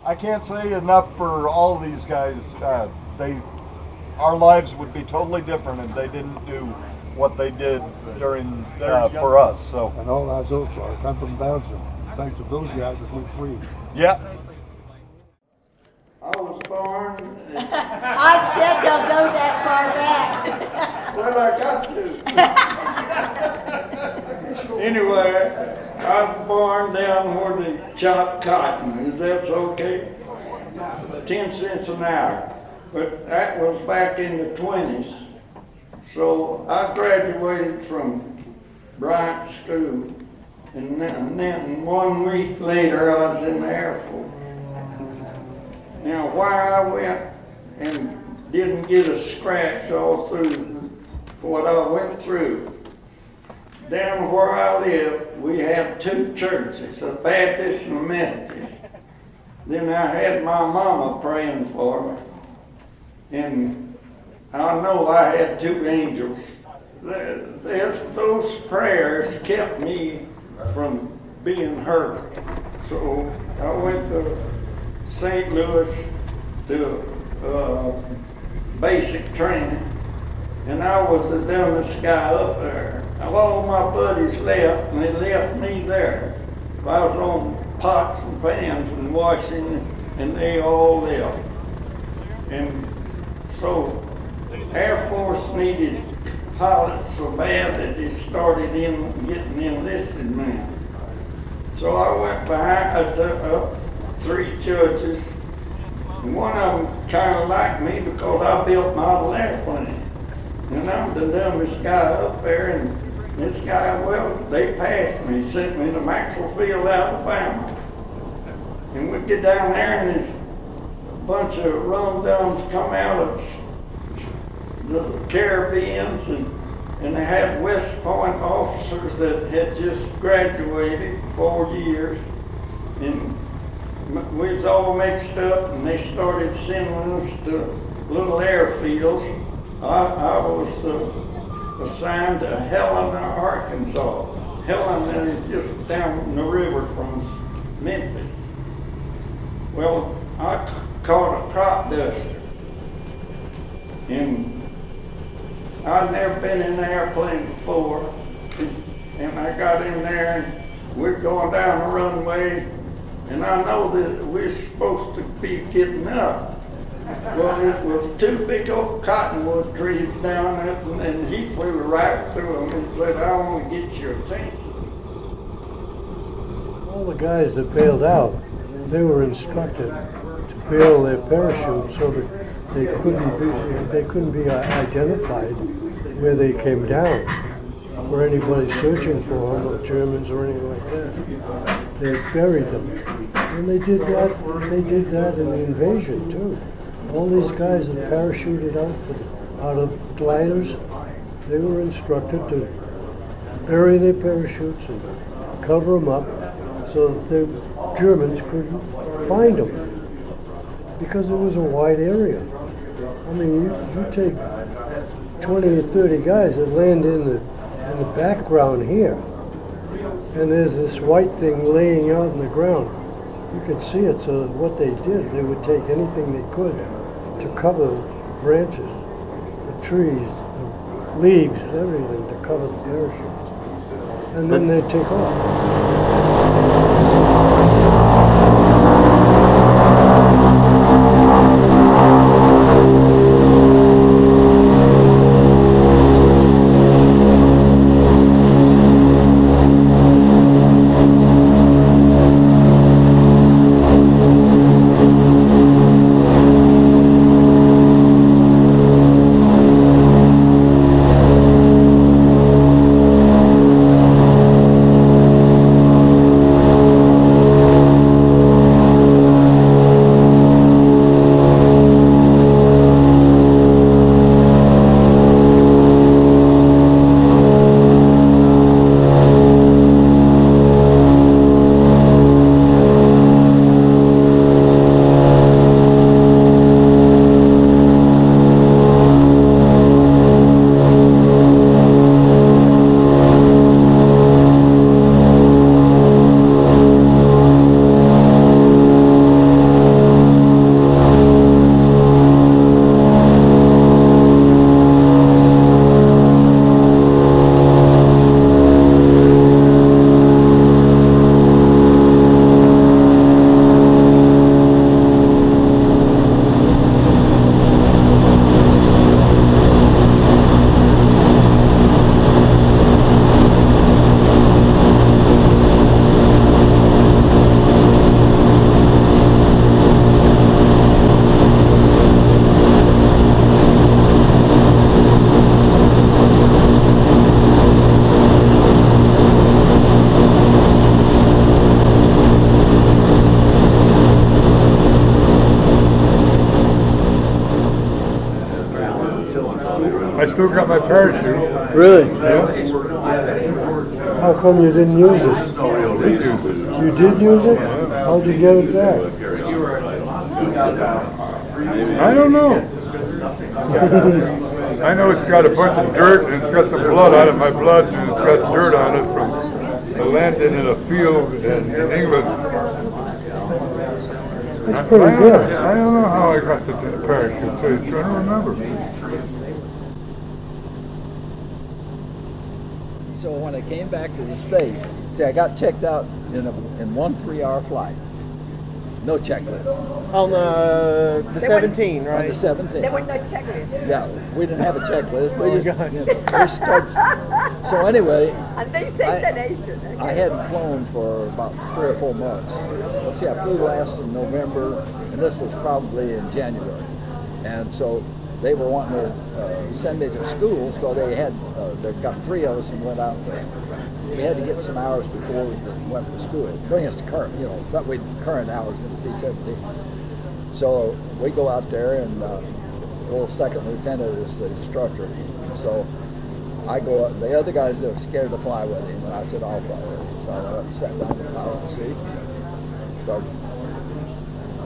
I can't say enough for all these guys. Our lives would be totally different if they didn't do what they did during for us. So. And all our those are. I'm from Belgium. Thanks to those guys, it went free. Yeah. I was born. I said don't go that far back. Well, I got to. Anyway, I was born down where they chop cotton. Is that okay? 10 cents an hour. But that was back in the 20s. So I graduated from Bryant School. And then 1 week later, I was in the Air Force. Now, why I went and didn't get a scratch all through what I went through, down where I live, we had 2 churches, a Baptist and a Methodist. Then I had my mama praying for me, and I know I had 2 angels. Those prayers kept me from being hurt. So I went to St. Louis to basic training, and I was the dumbest guy up there. All my buddies left, and they left me there. I was on pots and pans and washing, and they all left. And so Air Force needed pilots so bad that they started getting enlisted men. So I went behind 3 judges. And one of them kind of liked me because I built model airplanes. And I'm the dumbest guy up there, and this guy, well, they passed me, sent me to Maxwell Field, Alabama. And we get down there, and this bunch of rum-dums come out of the Caribbeans, and they had West Point officers that had just graduated 4 years. And we was all mixed up, and they started sending us to little airfields. I was assigned to Helena, Arkansas. Helena is just down the river from Memphis. Well, I caught a crop duster, and I'd never been in an airplane before, and I got in there, and we're going down the runway, and I know that we're supposed to be getting up. Well, it was 2 big old cottonwood trees down there, and he flew right through them and said, I want to get your attention. All the guys that bailed out, they were instructed to bail their parachute so that they couldn't be identified where they came down for anybody searching for them, or Germans or anything like that. They buried them. And they did that in the invasion too. All these guys that parachuted out of gliders, they were instructed to bury their parachutes and cover them up so that the Germans couldn't find them, because it was a wide area. I mean, you take 20 or 30 guys that land in the background here, and there's this white thing laying out in the ground. You could see it. So what they did, they would take anything they could to cover the branches, the trees, the leaves, everything to cover the parachutes. And then they'd take off. still got my parachute. Really? Yes. How come you didn't use it? I did use it. You did use it? How'd you get it back? I don't know. I know it's got a bunch of dirt and it's got some blood on it, my blood, and it's got dirt on it from the landing in a field in England. That's pretty good. I don't know how I got the parachute, so I don't remember. So when I came back to the States, see, I got checked out in 1 3-hour flight. No checklist. On the 17, right? On the 17. There was no checklist. Yeah, we didn't have a checklist. We just, gosh. we started. So anyway, And they saved the nation. I hadn't flown for about 3 or 4 months. Let's see, I flew last in November, and this was probably in January. And so they were wanting to send me to school, so they got 3 of us and went out there. We had to get some hours before we went to school. Bring us to current, current hours in the B-17. So we go out there, and the little second lieutenant is the instructor. So I go up. The other guys are scared to fly with him, and I said, I'll fly with him. So I went up and sat down in the pilot seat.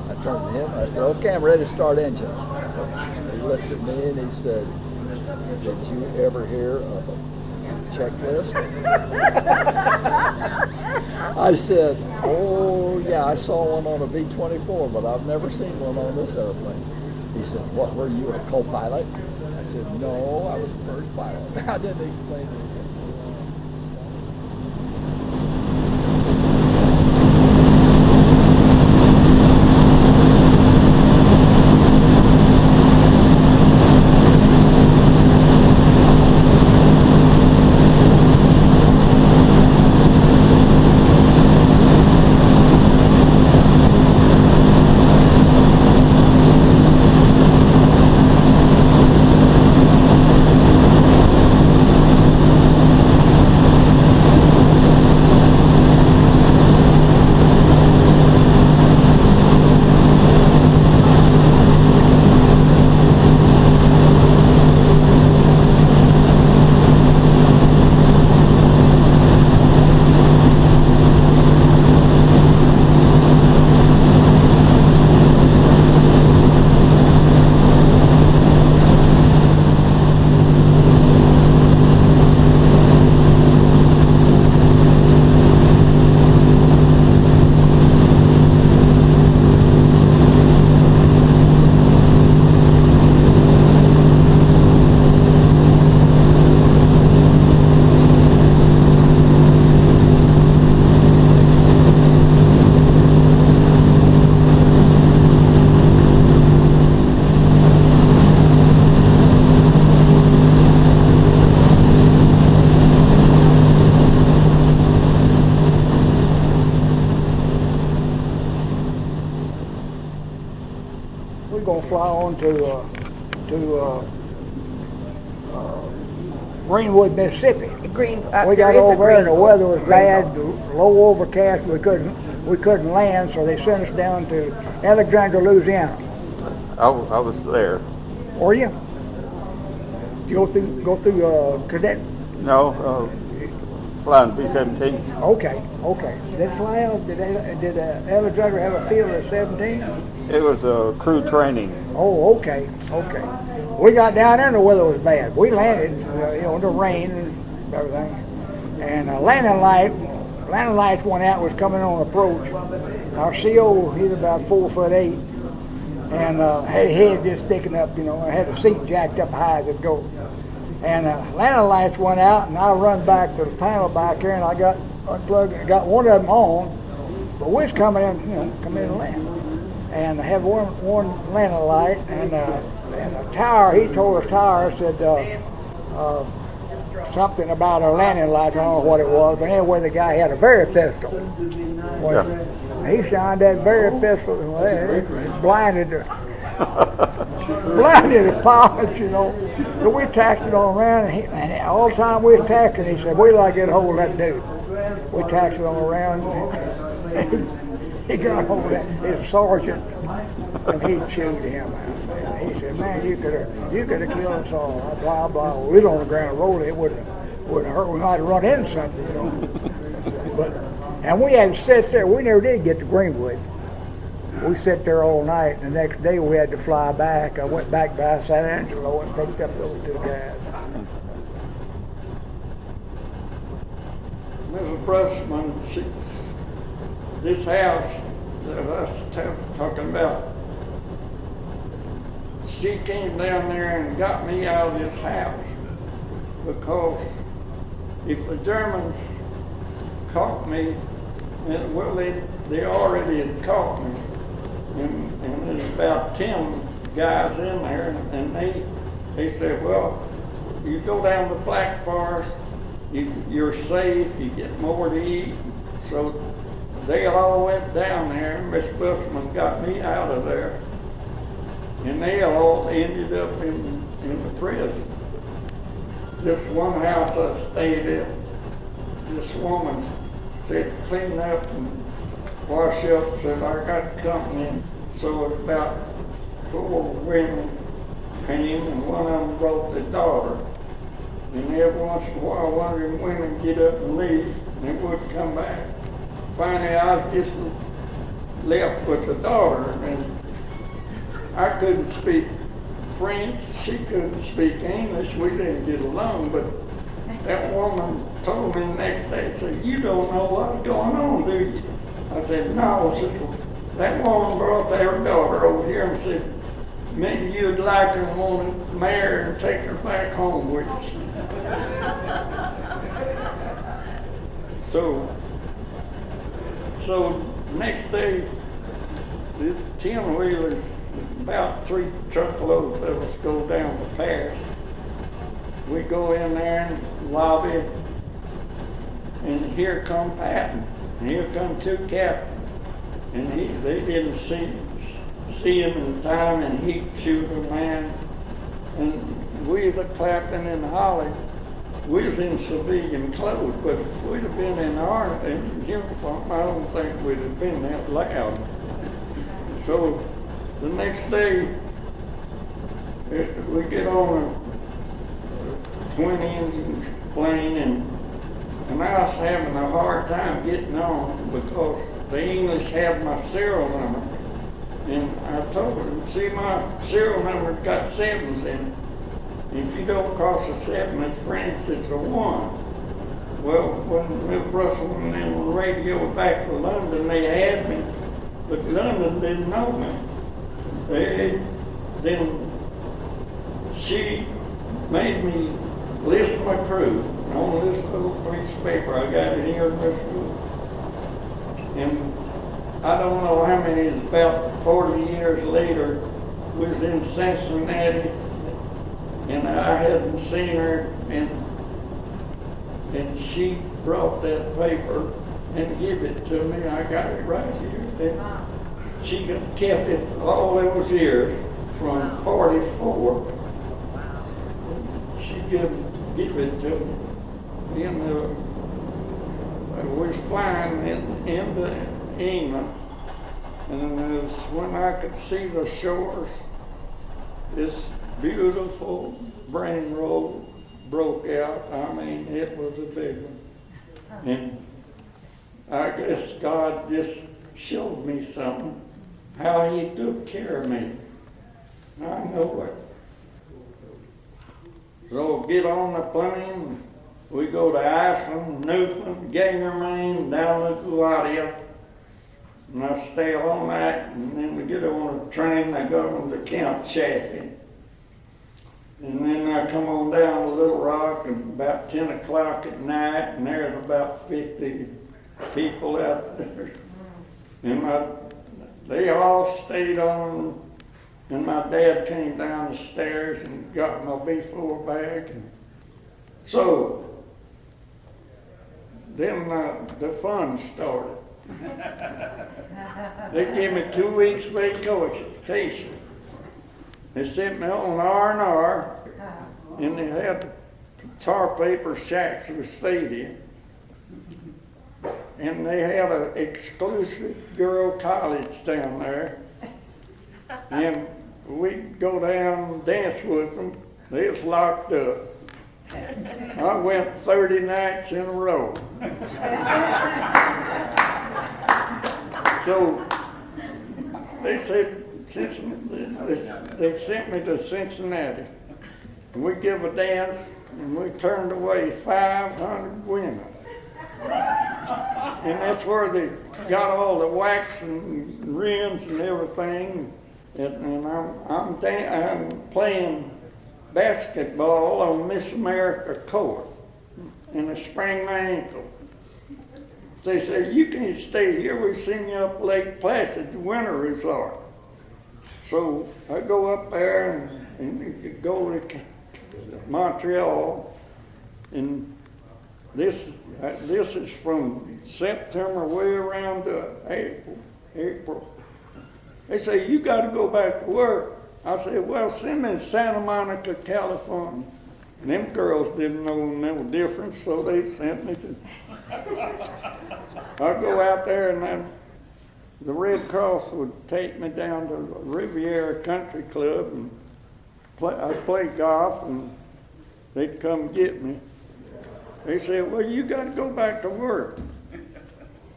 I turned to him. I said, okay, I'm ready to start engines. He looked at me and he said, did you ever hear of a checklist? I said, oh yeah, I saw one on a B-24, but I've never seen one on this airplane. He said, what, were you a co-pilot? I said, no, I was the first pilot. I didn't explain it. Fly on to Greenwood, Mississippi. Green, We got over there and the weather was bad, low overcast. We couldn't land, so they sent us down to Alexandria, Louisiana. I was there. Were you? Did you go through cadet? No, flying B-17. Okay. Did fly out? Did Alexandria have a field at 17? It was a crew training. Oh, okay. We got down there and the weather was bad. We landed, in the rain and everything. And landing lights went out, was coming on approach. Our CO, he's about 4'8", and had his head just sticking up, I had the seat jacked up high as it goes. And landing lights went out, and I run back to the panel back here, and I got unplugged and got one of them on, but we was coming in and land. And I had one landing light, and the tower, he told us tower, said something about our landing lights, I don't know what it was, but anyway, the guy had a Ferry pistol. Well, he shined that Ferry pistol, and it blinded the pilots, So we taxied on around, and all the time we was taxiing, he said, we'd like to get a hold of that dude. We taxied on around. he got hold of his sergeant, and he chewed him out, man. He said, man, you could have killed us all. Blah, blah. We was on the ground rolling. It wouldn't hurt. We might have run into something, you know. And we had to sit there. We never did get to Greenwood. We sat there all night, and the next day we had to fly back. I went back by San Angelo and picked up those two guys. Mrs. Brusman, this house that I was talking about, she came down there and got me out of this house because if the Germans caught me, and, well, they already had caught me, and there's about 10 guys in there, and they said, well, you go down to Black Forest, you're safe, you get more to eat. So they all went down there, and Miss Busman got me out of there. And they all ended up in the prison. This one house I stayed in, this woman said, clean up and wash up, said, I got company. So about 4 women came, and one of them brought their daughter. And every once in a while, one of them women get up and leave, and they wouldn't come back. Finally, I was just left with the daughter, and I couldn't speak French, she couldn't speak English, we didn't get along, but that woman told me the next day, said, you don't know what's going on, do you? I said, no. She said, that woman brought their daughter over here and said, maybe you'd like her and want to marry her and take her back home with you. So next day, the 10-wheelers, about 3 truckloads of us go down the pass. We go in there and lobby, and here come Patton, and here come 2 captains, and they didn't see him in time, and he shoot a man. And we, the captain and Holly, we was in civilian clothes, but if we'd have been in uniform, I don't think we'd have been that loud. So the next day, we get on a twin-engine plane, and I was having a hard time getting on because the English had my serial number. And I told them, see, my serial number's got 7s in it. If you don't cross a 7 in French, it's a 1. Well, when Miss Russell and them radioed back to London, they had me, but London didn't know me. Then she made me list my crew on this little piece of paper. I got it here in this room. And I don't know how many, about 40 years later, we was in Cincinnati, and I hadn't seen her, and she brought that paper and gave it to me. I got it right here. And she kept it all those years from 44. She give it to me. I was flying into England, and it was when I could see the shores, this beautiful brain roll broke out. I mean, it was a big one. And I guess God just showed me something, how he took care of me. I know it. So get on the plane, we go to Iceland, Newfoundland, Gangermain, down to LaGuardia, and I stay all night, and then we get on a train, I go to Camp Chaffee. And then I come on down to Little Rock, and about 10 o'clock at night, and there's about 50 people out there. And they all stayed on, and my dad came down the stairs and got my B-4 bag. And so, then the fun started. They gave me 2 weeks vacation. They sent me on R&R, and they had tar paper shacks we stayed in. and they had an exclusive girl college down there. And we'd go down and dance with them. They was locked up. I went 30 nights in a row. So they said, they sent me to Cincinnati. We give a dance, and we turned away 500 women. And that's where they got all the wax and rims and everything. And I'm playing basketball on Miss America court, and I sprained my ankle. They said, you can't stay here. We send you up Lake Placid, the winter resort. So I go up there and go to Montreal, and this is from September way around to April. They say, you got to go back to work. I said, well, send me to Santa Monica, California. And them girls didn't know no difference, so they sent me to... I go out there, and then the Red Cross would take me down to Riviera Country Club, and I'd play golf, and they'd come get me. They said, well, you got to go back to work.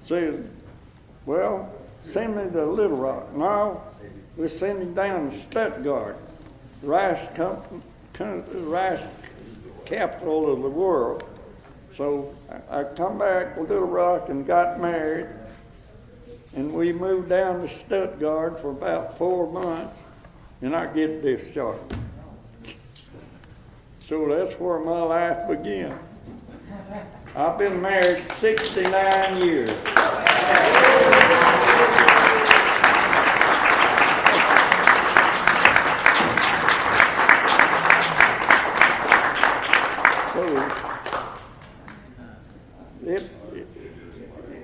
Said, well, send me to Little Rock. No, we're sending down to Stuttgart, rice capital of the world. So I come back to Little Rock and got married, and we moved down to Stuttgart for about 4 months, and I get discharged. So that's where my life began. I've been married 69 years.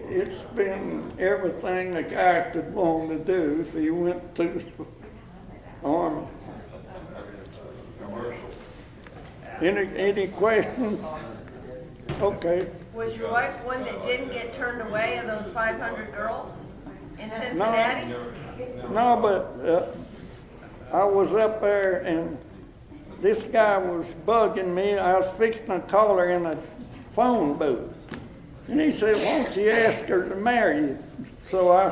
It's been everything a guy could want to do if he went to the Army. Any questions? Okay. Was your wife one that didn't get turned away of those 500 girls in Cincinnati? No, but I was up there, and this guy was bugging me. I was fixing to call her in a phone booth. And he said, won't you ask her to marry you? So I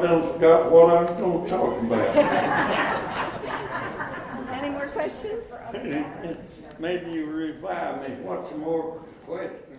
done forgot what I was going to talk about. Any more questions? Maybe you revive me. What's some more questions?